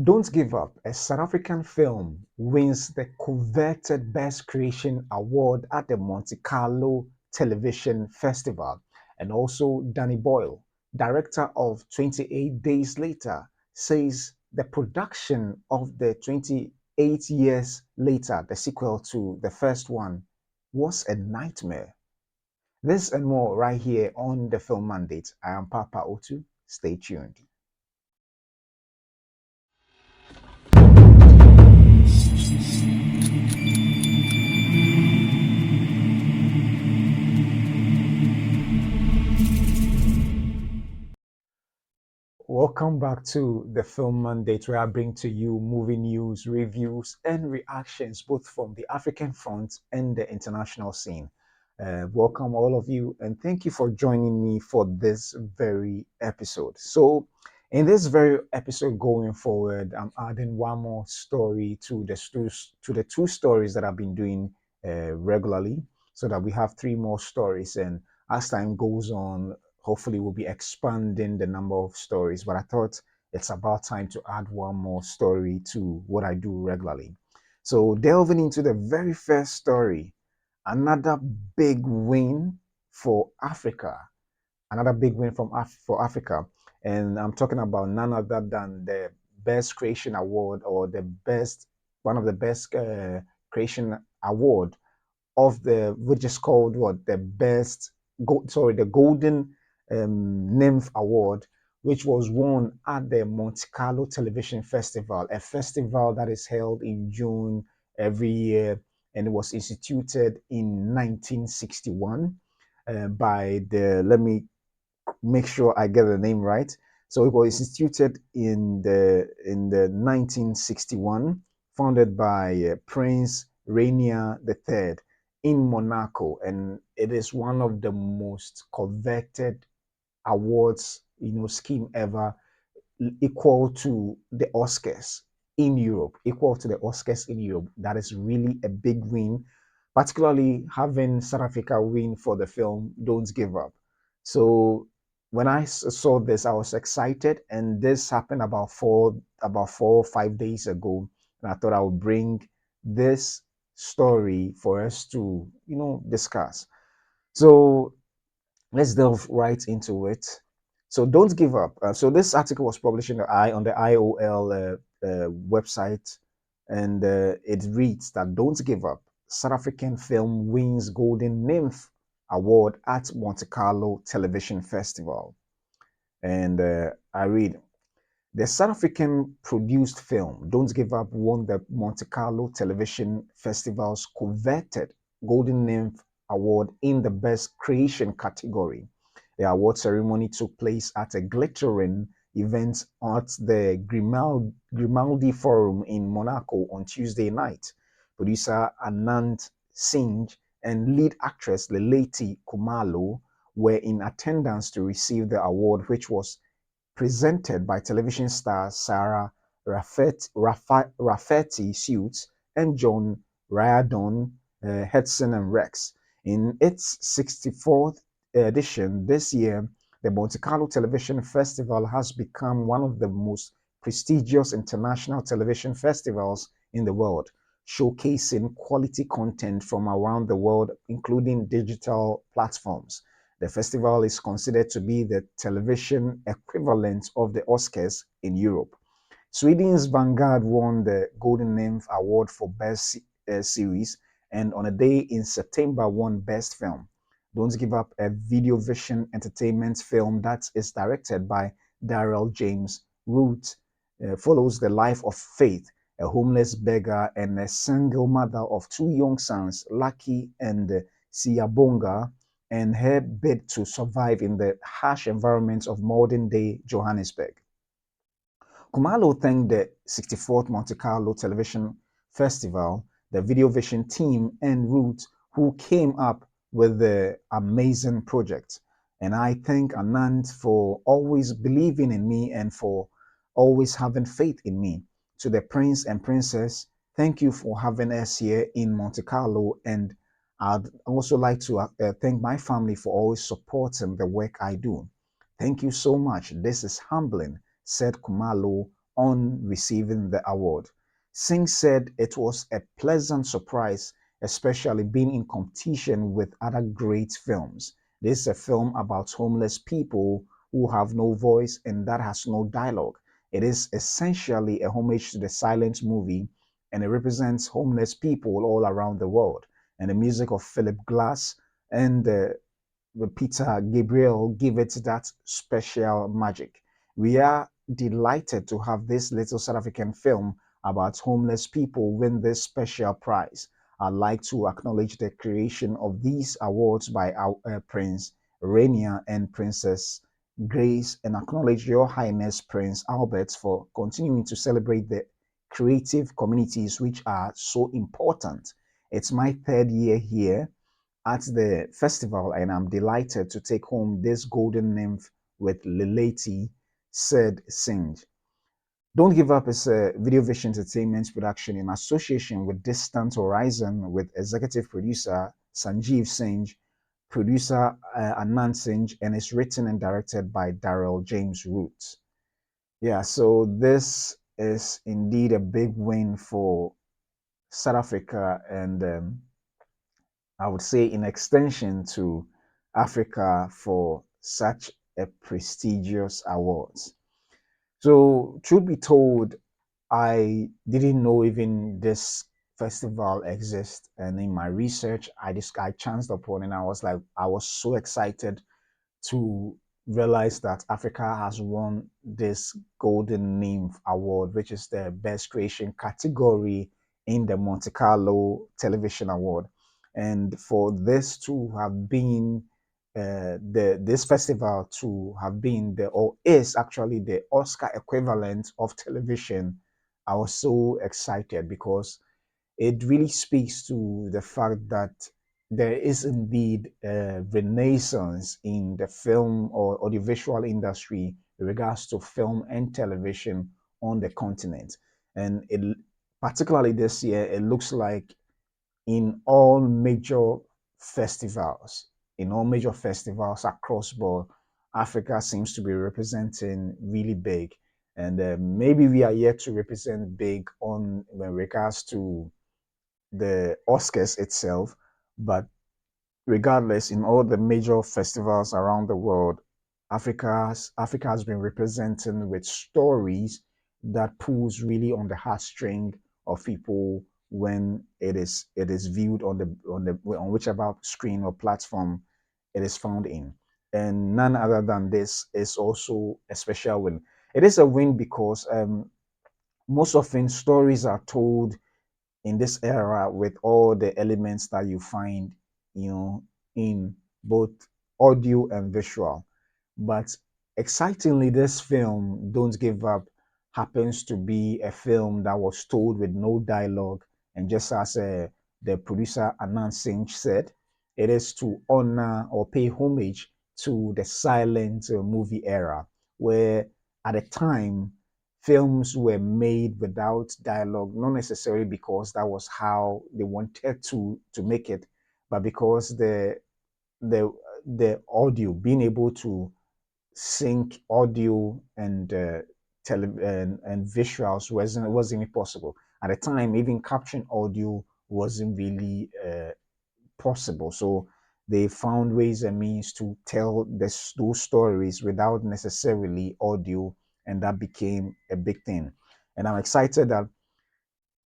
Don't Give Up, a South African film, wins the coveted Best Creation Award at the Monte-Carlo Television Festival. And also Danny Boyle, director of 28 Days Later, says the production of the 28 Years Later, the sequel to the first one, was a nightmare. This and more right here on the Film Mandate. I am Papa Otu. Stay tuned. Welcome back to the Film Mandate, where I bring to you movie news, reviews, and reactions, both from the African front and the international scene. Welcome, all of you, and thank you for joining me for this very episode. So, in this very episode going forward, I'm adding one more story to the two stories that I've been doing regularly, so that we have three more stories. And as time goes on, hopefully we'll be expanding the number of stories, but I thought it's about time to add one more story to what I do regularly. So delving into the very first story, another big win for Africa, another big win for Africa. And I'm talking about none other than the best creation award, or the best, one of the best creation award of the, which is called what, the best the golden nymph award, which was won at the Monte-Carlo Television Festival, a festival that is held in June every year, and it was instituted in 1961 by the, let me make sure I get the name right. So it was instituted in the 1961, founded by Prince Rainier III in Monaco, and it is one of the most coveted awards, scheme ever, equal to the Oscars in Europe, equal to the Oscars in Europe. That is really a big win, particularly having South Africa win for the film Don't Give Up. So when I saw this, I was excited, and this happened about 4 or 5 days ago, and I thought I would bring this story for us to discuss. So let's delve right into it. So don't give up. So this article was published on the IOL website, and it reads that don't give up. South African film wins Golden Nymph Award at Monte Carlo Television Festival. And I read, the South African produced film Don't Give Up won the Monte Carlo Television Festival's coveted Golden Nymph Award in the Best Creation category. The award ceremony took place at a glittering event at the Grimaldi Forum in Monaco on Tuesday night. Producer Anand Singh and lead actress Leleti Kumalo were in attendance to receive the award, which was presented by television stars Sarah Rafferty Suits and John Riordan Hedson and Rex. In its 64th edition this year, the Monte Carlo Television Festival has become one of the most prestigious international television festivals in the world, showcasing quality content from around the world, including digital platforms. The festival is considered to be the television equivalent of the Oscars in Europe. Sweden's Vanguard won the Golden Nymph Award for Best Series, and on a day in September won Best Film. Don't Give Up, a video vision entertainment film that is directed by Darrell James Root, follows the life of Faith, a homeless beggar and a single mother of two young sons, Lucky and Siyabonga, and her bid to survive in the harsh environments of modern day Johannesburg. Kumalo thanked the 64th Monte Carlo Television Festival, the Video Vision team, and Root, who came up with the amazing project. And I thank Anand for always believing in me and for always having faith in me. To the Prince and Princess, thank you for having us here in Monte Carlo. And I'd also like to thank my family for always supporting the work I do. Thank you so much. This is humbling, said Kumalo on receiving the award. Singh said it was a pleasant surprise, especially being in competition with other great films. This is a film about homeless people who have no voice and that has no dialogue. It is essentially a homage to the silent movie, and it represents homeless people all around the world. And the music of Philip Glass and Peter Gabriel give it that special magic. We are delighted to have this little South African film about homeless people win this special prize. I'd like to acknowledge the creation of these awards by our Prince Rainier and Princess Grace, and acknowledge Your Highness Prince Albert for continuing to celebrate the creative communities which are so important. It's my third year here at the festival, and I'm delighted to take home this golden nymph with Lileti, said Singh. Don't Give Up is a Video Vision Entertainment production in association with Distant Horizon, with executive producer Sanjeev Singh, producer Anand Singh, and is written and directed by Daryl James Root. Yeah, so this is indeed a big win for South Africa, and I would say in extension to Africa for such a prestigious awards. So, truth be told, I didn't know even this festival exists, and in my research, I chanced upon, and I was so excited to realize that Africa has won this Golden Nymph Award, which is the best creation category in the Monte-Carlo Television Award. And for this to have been this festival to have been the or is actually the Oscar equivalent of television, I was so excited because it really speaks to the fact that there is indeed a renaissance in the film or audiovisual industry in regards to film and television on the continent. And particularly this year, it looks like in all major festivals across board, Africa seems to be representing really big. And maybe we are yet to represent big on when regards to the Oscars itself, but regardless, in all the major festivals around the world, Africa has been representing with stories that pulls really on the heartstring of people when it is viewed on whichever screen or platform it is found in. And none other than this is also a special win. It is a win because most often stories are told in this era with all the elements that you find, in both audio and visual. But excitingly, this film, Don't Give Up, happens to be a film that was told with no dialogue. And just as the producer Anand Singh said, it is to honor or pay homage to the silent movie era, where at the time films were made without dialogue, not necessarily because that was how they wanted to make it, but because the the audio, being able to sync audio and and visuals wasn't possible at the time. Even caption audio wasn't really possible, so they found ways and means to tell those stories without necessarily audio, and that became a big thing. And I'm excited that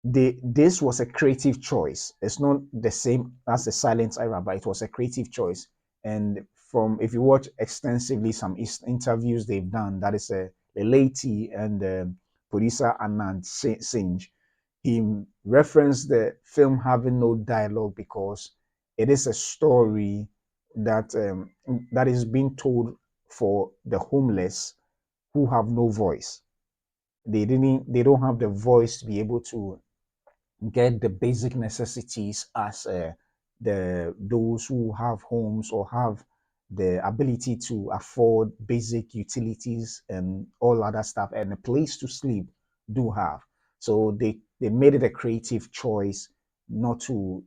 this was a creative choice. It's not the same as the silent era, but it was a creative choice. And from if you watch extensively some interviews they've done, that is a lady and producer Anand Singh, he referenced the film having no dialogue because it is a story that is being told for the homeless who have no voice. They don't have the voice to be able to get the basic necessities as the those who have homes or have the ability to afford basic utilities and all other stuff and a place to sleep do have. So they made it a creative choice not to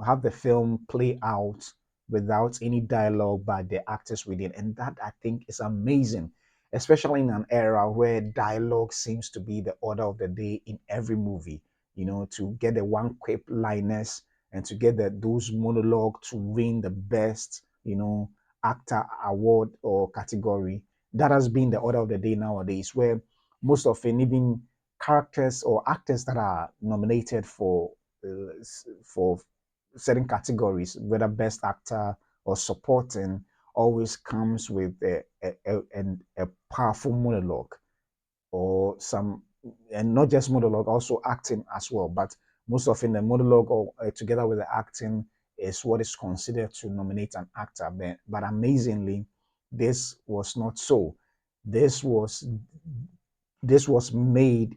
have the film play out without any dialogue by the actors within, and that I think is amazing. especially in an era where dialogue seems to be the order of the day in every movie. To get the one quip liners and to get those monologue to win the best, actor award or category. That has been the order of the day nowadays, where most often even characters or actors that are nominated for certain categories, whether best actor or supporting, always comes with a powerful monologue or some, and not just monologue, also acting as well. But most often, the monologue or together with the acting is what is considered to nominate an actor. But amazingly, this was not so. This was this was made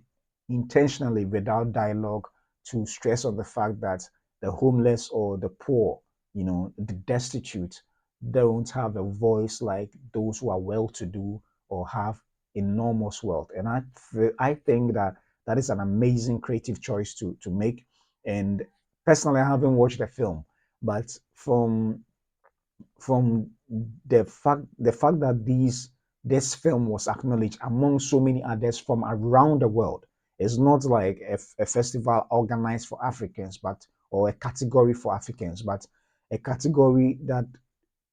intentionally without dialogue to stress on the fact that the homeless or the poor, the destitute, don't have a voice like those who are well to do or have enormous wealth. And I think that that is an amazing creative choice to make. And personally, I haven't watched the film, but from the fact that this film was acknowledged among so many others from around the world. It's not like a festival organized for Africans, but or a category for Africans, but a category that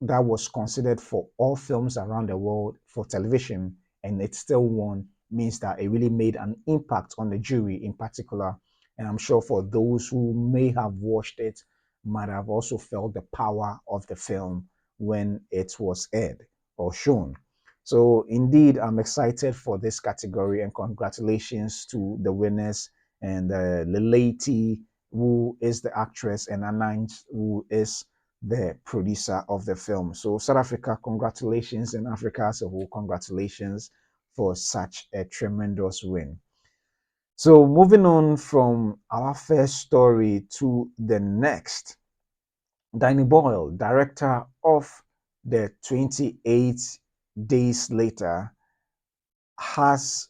was considered for all films around the world for television, and it still won, means that it really made an impact on the jury in particular. And I'm sure for those who may have watched it, might have also felt the power of the film when it was aired or shown. So indeed, I'm excited for this category, and congratulations to the winners, and Lelati, who is the actress, and Anand, who is the producer of the film. So South Africa, congratulations, and Africa as a whole, congratulations for such a tremendous win. So moving on from our first story to the next, Danny Boyle, director of the 28 Days Later, has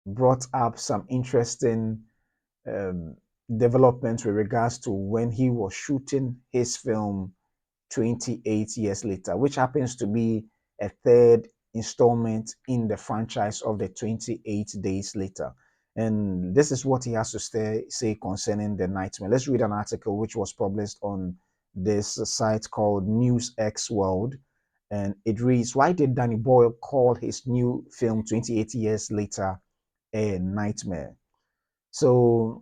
brought up some interesting um, developments with regards to when he was shooting his film 28 Years Later, which happens to be a third installment in the franchise of the 28 Days Later. And this is what he has to say concerning the nightmare. Let's read an article which was published on this site called News X World. And it reads, why did Danny Boyle call his new film 28 Years Later a nightmare? So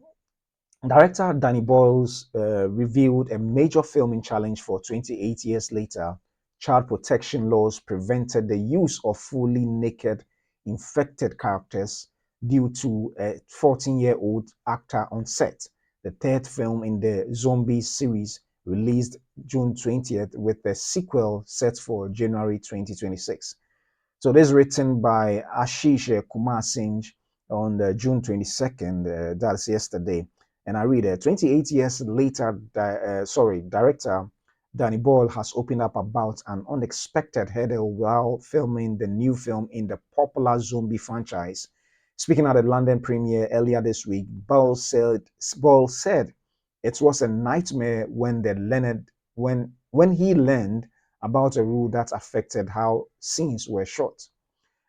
director Danny Boyles revealed a major filming challenge for 28 years later. Child protection laws prevented the use of fully naked, infected characters due to a 14-year-old actor on set. The third film in the zombie series released June 20th, with the sequel set for January 2026. So this is written by Ashish Kumar Singh on the June 22nd, that's yesterday. And I read it. 28 years later, director Danny Boyle has opened up about an unexpected hurdle while filming the new film in the popular zombie franchise. Speaking at the London premiere earlier this week, Boyle said it was a nightmare when he learned about a rule that affected how scenes were shot.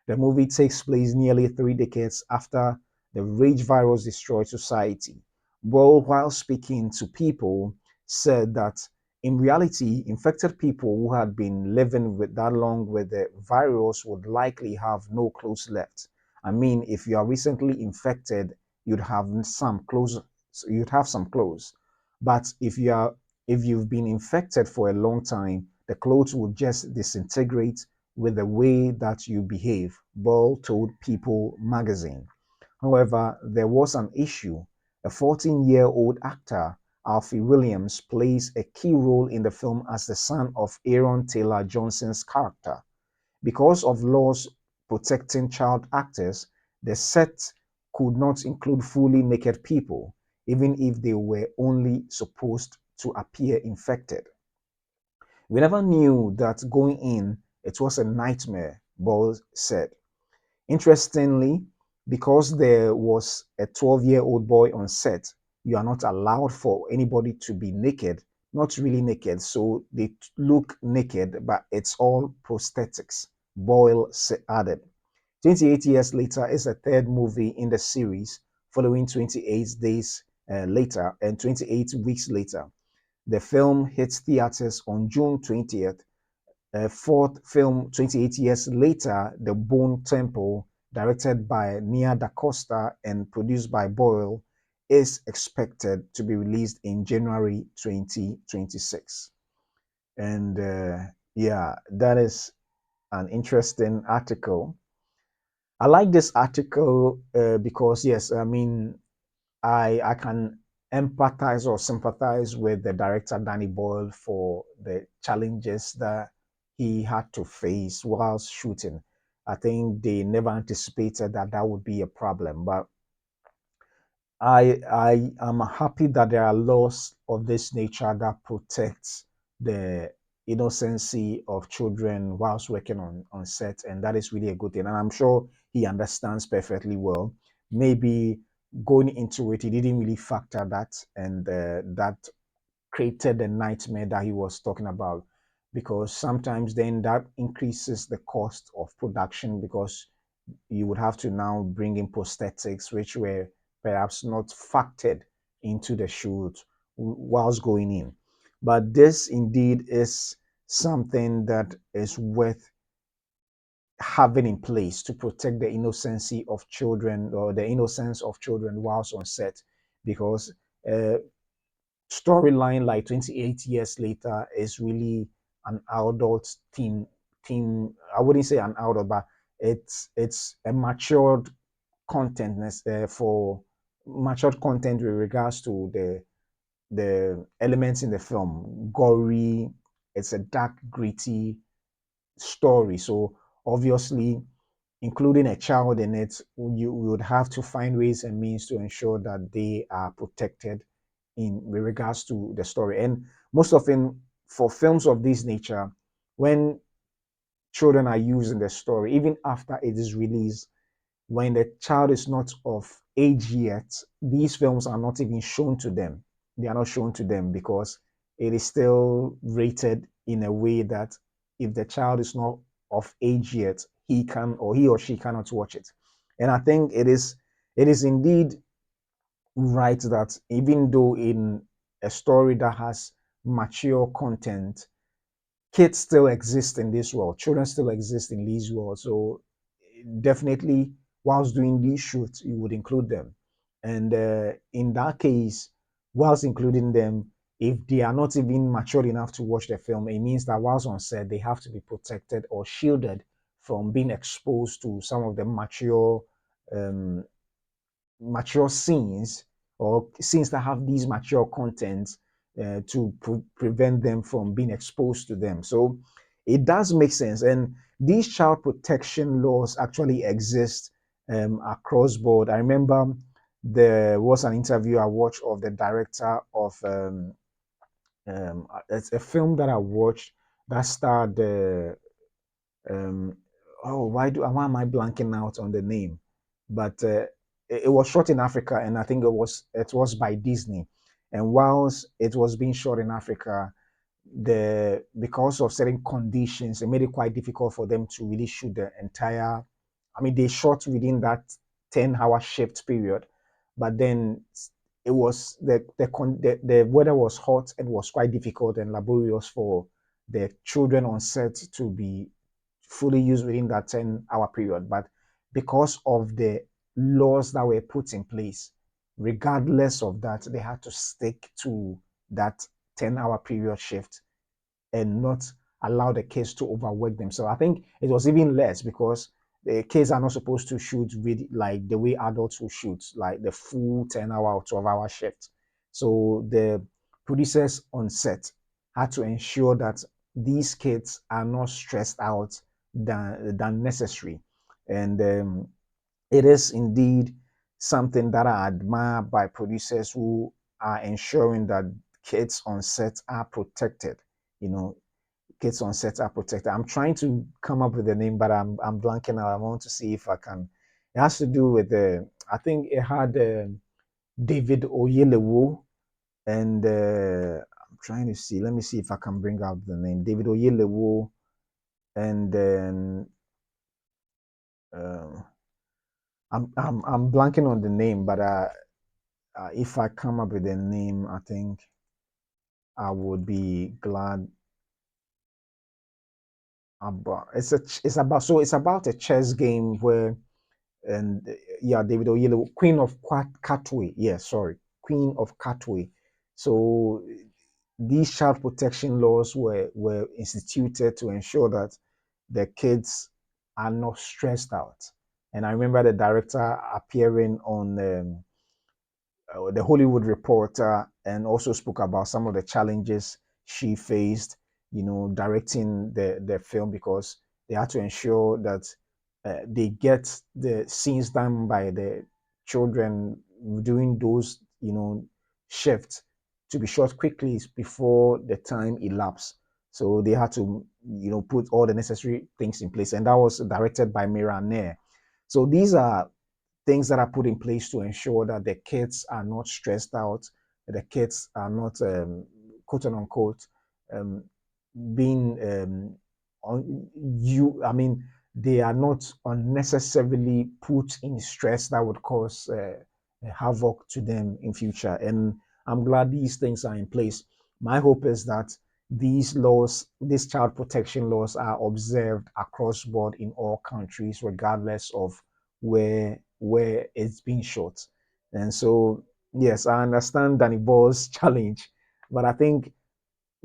The movie takes place nearly 3 decades after the rage virus destroyed society. Boyle, while speaking to people, said that in reality, infected people who had been living with that long with the virus would likely have no clothes left. I mean, if you are recently infected, you'd have some clothes. You'd have some clothes, but if you've been infected for a long time, the clothes would just disintegrate with the way that you behave, Ball told People magazine. However, there was an issue. A 14-year-old actor, Alfie Williams, plays a key role in the film as the son of Aaron Taylor Johnson's character. Because of laws protecting child actors, the set could not include fully naked people, even if they were only supposed to appear infected. We never knew that going in, it was a nightmare, Ball said. Interestingly, because there was a 12-year-old boy on set, you are not allowed for anybody to be naked, not really naked. So they look naked, but it's all prosthetics. Boyle added. 28 years later is the third movie in the series, following 28 days later and 28 weeks later. The film hits theaters on June 20th. A fourth film, 28 years later, The Bone Temple, directed by Nia Da Costa and produced by Boyle, is expected to be released in January 2026. And yeah, that is an interesting article. I like this article because, yes, I mean, I can empathize or sympathize with the director Danny Boyle for the challenges that he had to face whilst shooting. I think they never anticipated that that would be a problem, but I am happy that there are laws of this nature that protects the innocency of children whilst working on set, and that is really a good thing. And I'm sure he understands perfectly well. Maybe going into it, he didn't really factor that, and that created the nightmare that he was talking about. Because sometimes then that increases the cost of production because you would have to now bring in prosthetics, which were perhaps not factored into the shoot whilst going in. But this indeed is something that is worth having in place to protect the innocency of children or the innocence of children whilst on set, because uh, storyline like 28 years later is really an adult theme. I wouldn't say an adult, but it's a matured content for matured content with regards to the elements in the film. Gory, it's a dark, gritty story. So obviously, including a child in it, you would have to find ways and means to ensure that they are protected in with regards to the story. And most often for films of this nature, when children are used in the story, even after it is released, when the child is not of age yet, these films are not even shown to them. They are not shown to them because it is still rated in a way that if the child is not of age yet, he or she cannot watch it. And I think it is indeed right that even though in a story that has mature content, kids still exist in this world, children still exist in this world. So definitely, whilst doing these shoots, you would include them. And in that case, whilst including them, if they are not even mature enough to watch the film, it means that whilst on set, they have to be protected or shielded from being exposed to some of the um, mature scenes or scenes that have these mature contents to prevent them from being exposed to them. So it does make sense. And these child protection laws actually exist across board. I remember there was an interview I watched of the director of it's a film that I watched that starred um, oh, why am I blanking out on the name? But it was shot in Africa, and I think it was by Disney. And whilst it was being shot in Africa, the because of certain conditions, it made it quite difficult for them to really shoot the entire. I mean, they shot within that 10-hour shift period, but then it was the weather was hot and was quite difficult and laborious for the children on set to be fully used within that 10-hour period. But because of the laws that were put in place, regardless of that, they had to stick to that 10-hour period shift and not allow the kids to overwork themselves. I think it was even less because the kids are not supposed to shoot with like the way adults will shoot, like the full 10-hour or 12-hour shift. So the producers on set had to ensure that these kids are not stressed out than necessary. And it is indeed something that I admire by producers who are ensuring that kids on set are protected. You know, kids on set are protected. I'm trying to come up with a name, but I'm blanking out. I want to see if I can. It has to do with the. I think it had David Oyelewo, and I'm trying to see. Let me see if I can bring out the name. David Oyelewo, and then Um, I'm blanking on the name, but if I come up with a name, I think I would be glad about. It's about so it's about a chess game where and yeah, David Oyelowo, Queen of Catway. Yeah, sorry, Queen of Catway. So these child protection laws were instituted to ensure that the kids are not stressed out. And I remember the director appearing on the Hollywood Reporter and also spoke about some of the challenges she faced, directing the film because they had to ensure that they get the scenes done by the children doing those, shifts to be shot quickly before the time elapsed. So they had to, put all the necessary things in place, and that was directed by Mira Nair. So these are things that are put in place to ensure that the kids are not stressed out, the kids are not quote unquote um, being I mean, they are not unnecessarily put in stress that would cause havoc to them in future. And I'm glad these things are in place. My hope is that these laws, these child protection laws, are observed across board in all countries, regardless of where it's being shot. And so, yes, I understand Danny Ball's challenge, but I think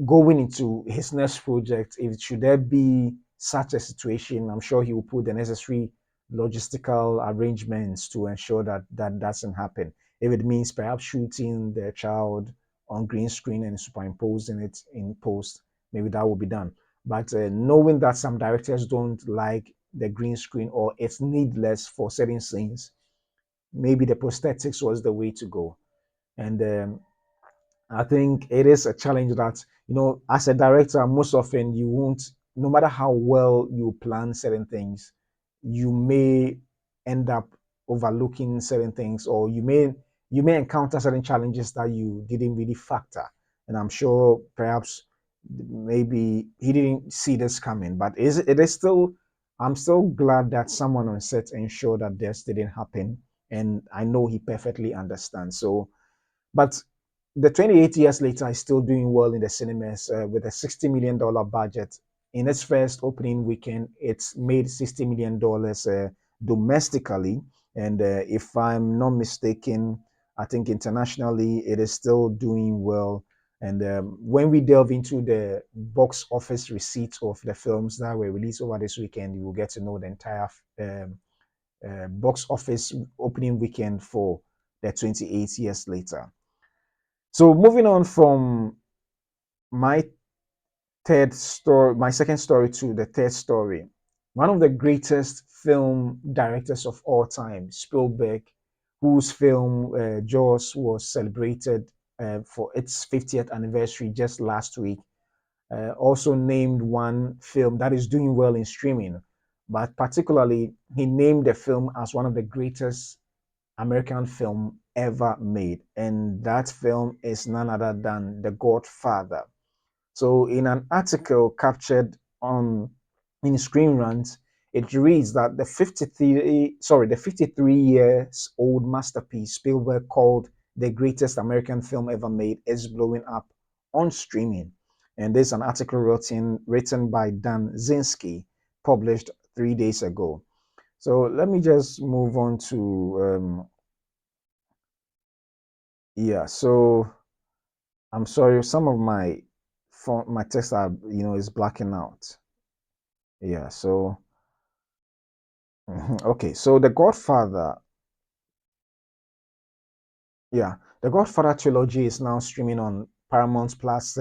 going into his next project, if should there be such a situation, I'm sure he will put the necessary logistical arrangements to ensure that that doesn't happen. If it means perhaps shooting the child on green screen and superimposing it in post, maybe that will be done. But knowing that some directors don't like the green screen or it's needless for certain scenes, maybe the prosthetics was the way to go. And I think it is a challenge that, as a director, most often you won't, no matter how well you plan certain things, you may end up overlooking certain things, or you may encounter certain challenges that you didn't really factor. And I'm sure perhaps maybe he didn't see this coming, but it is still, I'm still glad that someone on set ensured that this didn't happen. And I know he perfectly understands. So, but the 28 years later is still doing well in the cinemas with a $60 million budget. In its first opening weekend, it's made $60 million domestically. And if I'm not mistaken, I think internationally it is still doing well. And when we delve into the box office receipts of the films that were released over this weekend, you will get to know the entire box office opening weekend for the 28 years later. So moving on from my my second story to the third story. One of the greatest film directors of all time, Spielberg, whose film Jaws was celebrated for its 50th anniversary just last week, also named one film that is doing well in streaming. But particularly, he named the film as one of the greatest American film ever made. And that film is none other than The Godfather. So, in an article captured on in Screen Rant, it reads that the 53 years old masterpiece Spielberg called the greatest American film ever made is blowing up on streaming. And this is an article written by Dan Zinski, published 3 days ago. So let me just move on to yeah. So I'm sorry, some of my text are is blacking out. Yeah, so okay, so the Godfather trilogy is now streaming on Paramount Plus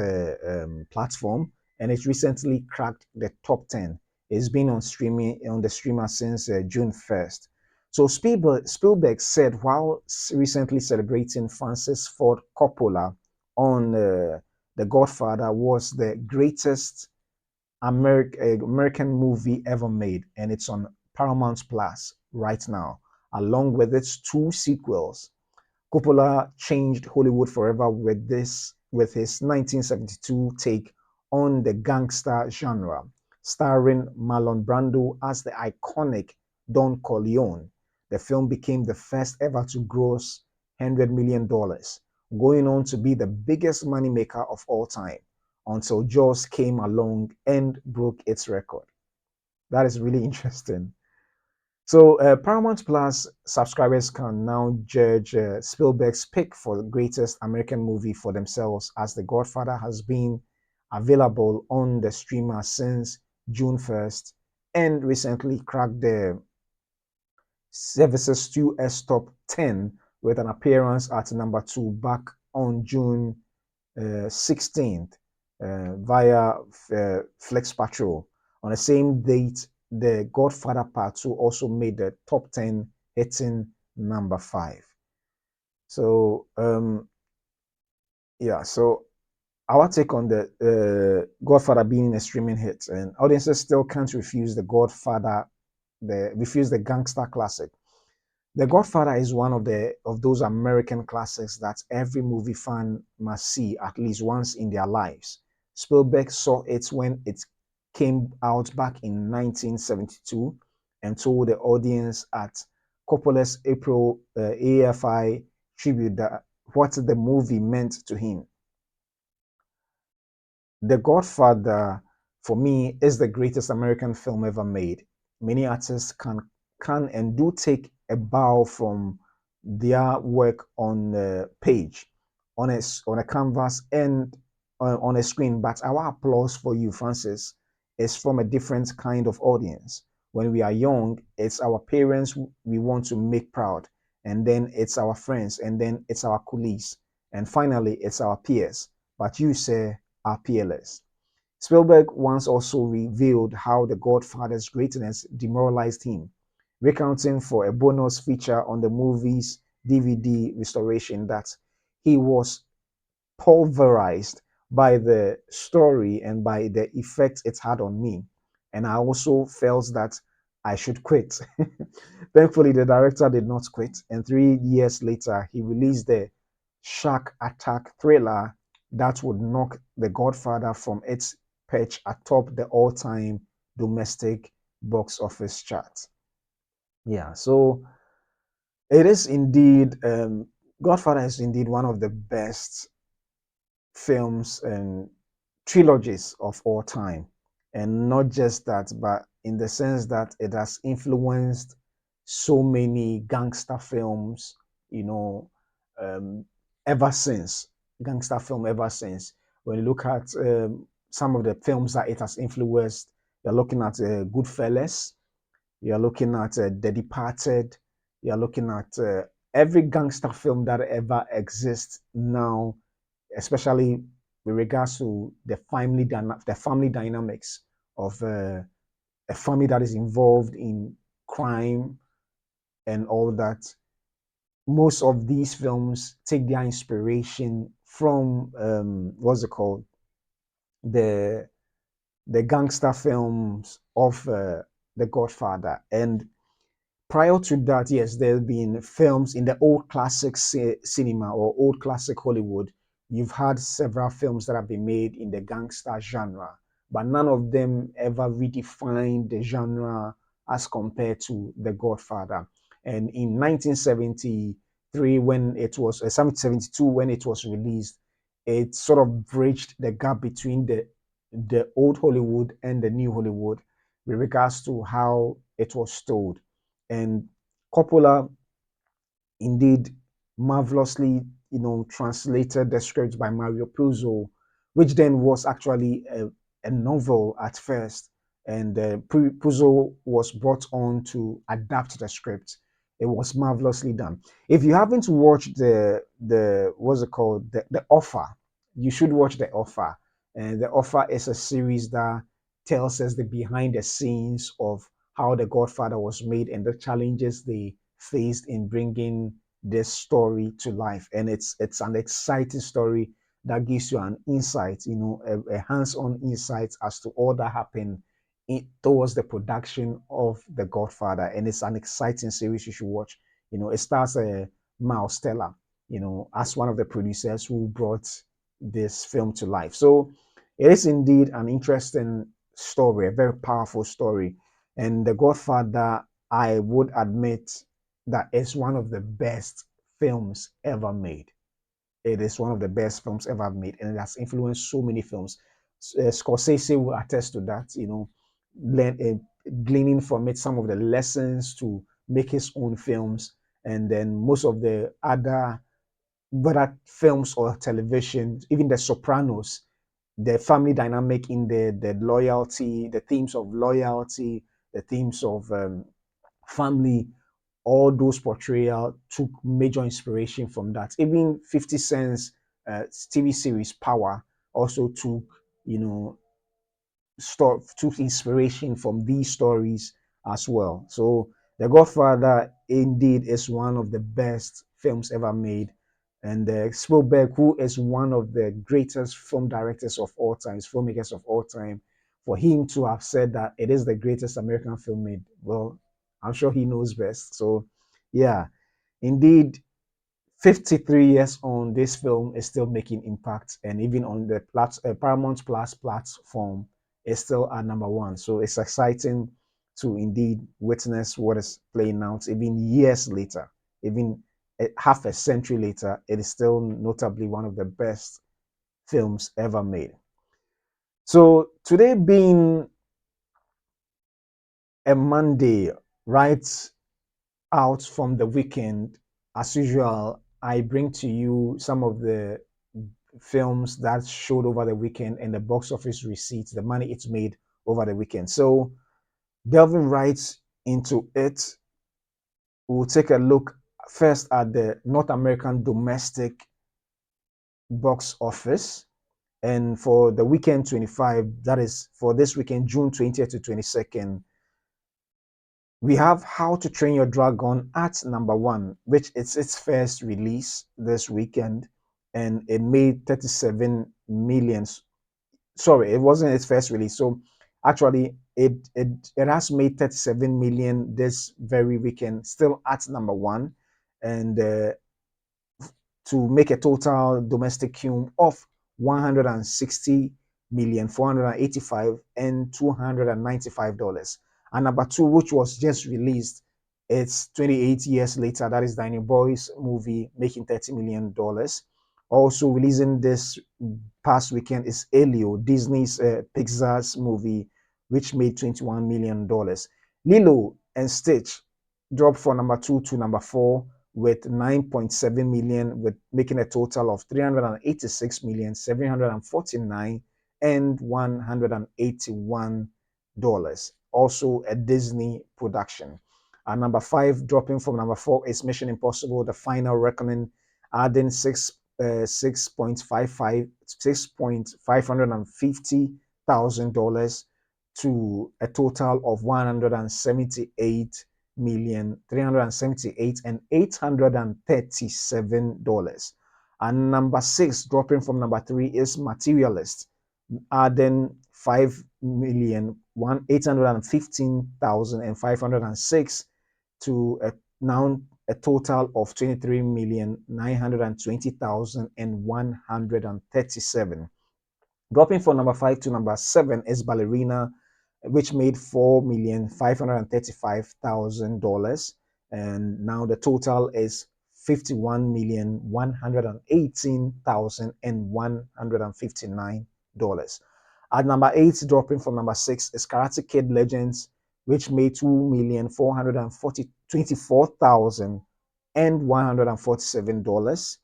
platform, and it recently cracked the top 10. It's been on the streamer since June 1st. So Spielberg said while recently celebrating Francis Ford Coppola on The Godfather was the greatest American movie ever made, and it's on Paramount Plus right now, along with its two sequels. Coppola changed Hollywood forever with his 1972 take on the gangster genre, starring Marlon Brando as the iconic Don Corleone. The film became the first ever to gross $100 million, going on to be the biggest moneymaker of all time until Jaws came along and broke its record. That is really interesting. So Paramount Plus subscribers can now judge Spielberg's pick for the greatest American movie for themselves, as The Godfather has been available on the streamer since June 1st and recently cracked the service's US top 10 with an appearance at number 2 back on June 16th via Flex Patrol. On the same date, The Godfather Part 2 also made the top 10, hitting number 5. So, yeah, so our take on the Godfather being a streaming hit, and audiences still can't refuse the Godfather, refuse the gangster classic. The Godfather is one of those American classics that every movie fan must see at least once in their lives. Spielberg saw it when it came out back in 1972 and told the audience at Coppola's April AFI tribute that what the movie meant to him. The Godfather, for me, is the greatest American film ever made. Many artists can and do take a bow from their work on the page, on a canvas, and on a screen. But our applause for you, Francis, is from a different kind of audience. When we are young, it's our parents we want to make proud, and then it's our friends, and then it's our colleagues, and finally it's our peers. But you say are peerless. Spielberg once also revealed how The Godfather's greatness demoralized him, recounting for a bonus feature on the movie's DVD restoration that he was pulverized by the story and by the effect it had on me. And I also felt that I should quit. Thankfully, the director did not quit, and 3 years later, he released the shark attack thriller that would knock The Godfather from its perch atop the all time domestic box office chart. Yeah, so it is indeed, Godfather is indeed one of the best films and trilogies of all time. And not just that, but in the sense that it has influenced so many gangster films, you know, um, ever since. Gangster film ever since. When you look at some of the films that it has influenced, you're looking at Goodfellas, you're looking at The Departed, you're looking at every gangster film that ever exists now, especially with regards to the family dynamics of a family that is involved in crime and all that. Most of these films take their inspiration from what's it called, the the gangster films of the Godfather. And prior to that, yes, there have been films in the old classic cinema or old classic Hollywood. You've had several films that have been made in the gangster genre, but none of them ever redefined the genre as compared to The Godfather. And in 1973, when it was 1972, when it was released, it sort of bridged the gap between the old Hollywood and the new Hollywood with regards to how it was told. And Coppola indeed marvelously, translated the script by Mario Puzo, which then was actually a novel at first. And Puzo was brought on to adapt the script. It was marvelously done. If you haven't watched the what's it called, the Offer, you should watch the Offer. And the Offer is a series that tells us the behind the scenes of how The Godfather was made and the challenges they faced in bringing this story to life. And it's an exciting story that gives you an insight, a hands-on insight as to all that happened towards the production of The Godfather. And it's an exciting series you should watch. It stars Miles Teller, as one of the producers who brought this film to life. So it is indeed an interesting story, a very powerful story. And The Godfather I would admit that it's one of the best films ever made. It is one of the best films ever made, and it has influenced so many films. Scorsese will attest to that. Gleaning from it some of the lessons to make his own films, and then most of the other whether films or television, even The Sopranos, the family dynamic in the loyalty, the themes of loyalty, the themes of family, all those portrayal took major inspiration from that. Even 50 Cent's TV series Power also took, you know, took inspiration from these stories as well. So The Godfather indeed is one of the best films ever made. And Spielberg, who is one of the greatest film directors of all time, filmmakers of all time, for him to have said that it is the greatest American film made, well, I'm sure he knows best. So, yeah, indeed, 53 years on, this film is still making impact, and even on the Paramount Plus platform, is still at number one. So it's exciting to indeed witness what is playing out, even years later, even half a century later. It is still notably one of the best films ever made. So today being a Monday, right out from the weekend, as usual, I bring to you some of the films that showed over the weekend and the box office receipts, the money it's made over the weekend. So, delving right into it, we'll take a look first at the North American domestic box office. And for the weekend 25, that is for this weekend, June 20th to 22nd, we have How to Train Your Dragon at number one, which is its first release this weekend, and it made 37 million. Sorry, it wasn't its first release. So actually, it has made 37 million this very weekend, still at number one, and to make a total domestic cum of 160 million 485 and $295. And number two, which was just released, it's 28 years later. That is Danny Boy's movie, making $30 million. Also releasing this past weekend is Elio, Disney's Pixar's movie, which made $21 million. Lilo and Stitch dropped from number two to number four with 9.7 million, with making a total of 386 million 749 and $181. Also a Disney production. And number five, dropping from number four, is Mission Impossible: The Final Reckoning, adding 6.550,000 to a total of 178,378 and $837. And number six, dropping from number three, is Materialist, adding 5,815,506 to now a total of 23,920,137. Dropping from number five to number seven is Ballerina, which made $4,535,000, and now the total is 51,118,159. At number eight, dropping from number six, is Karate Kid Legends, which made 2,424,147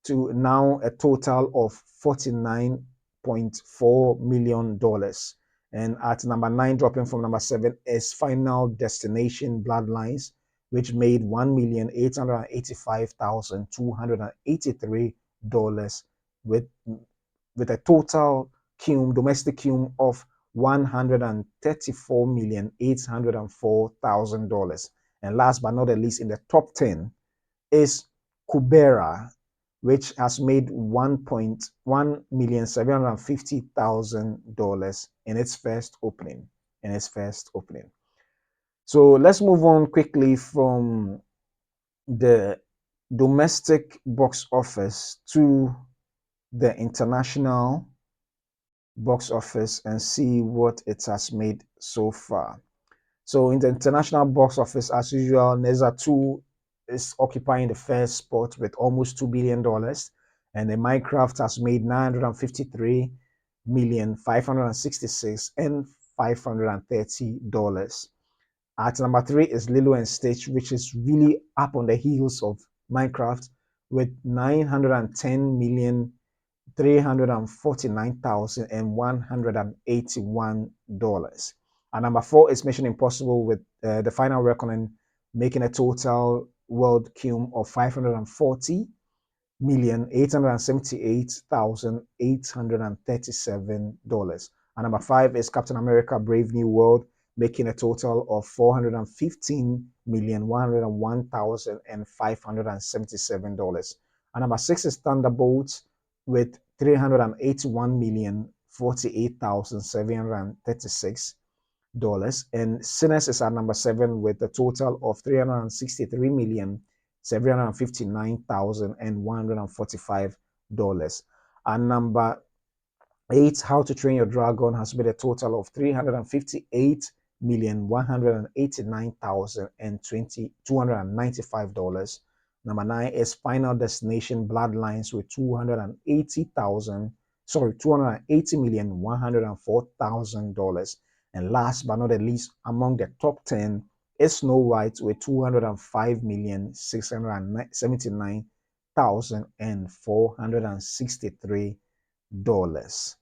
to now a total of $49.4 million. And at number nine, dropping from number seven, is Final Destination Bloodlines, which made $1,885,283 with with a total domestic cum of $134,804,000. And last but not the least, in the top 10 is Kubera, which has made $1,750,000 in its first opening. So let's move on quickly from the domestic box office to the international box office and see what it has made so far. So in the international box office, as usual, Neza 2 is occupying the first spot with almost $2 billion, and the Minecraft has made 953,566 and $530. At number three is Lilo and Stitch, which is really up on the heels of Minecraft with 910,349,181. And number four is Mission Impossible with The Final Reckoning, making a total world cum of $540,878,837. And number five is Captain America Brave New World, making a total of $415,101,577. And number six is Thunderbolts with $381,048,736. And Sinners is at number seven with a total of $363,759,145. And number eight, How to Train Your Dragon, has made a total of $358,189,295. Number nine is Final Destination Bloodlines with 280,104,000. And last but not the least, among the top 10 is Snow White with $205,679,463.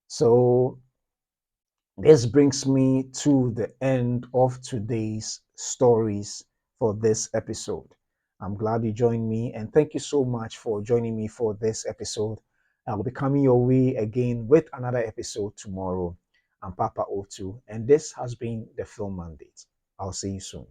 So this brings me to the end of today's stories for this episode. I'm glad you joined me, and thank you so much for joining me for this episode. I'll be coming your way again with another episode tomorrow. I'm Papa O2, and this has been the Film Mandate. I'll see you soon.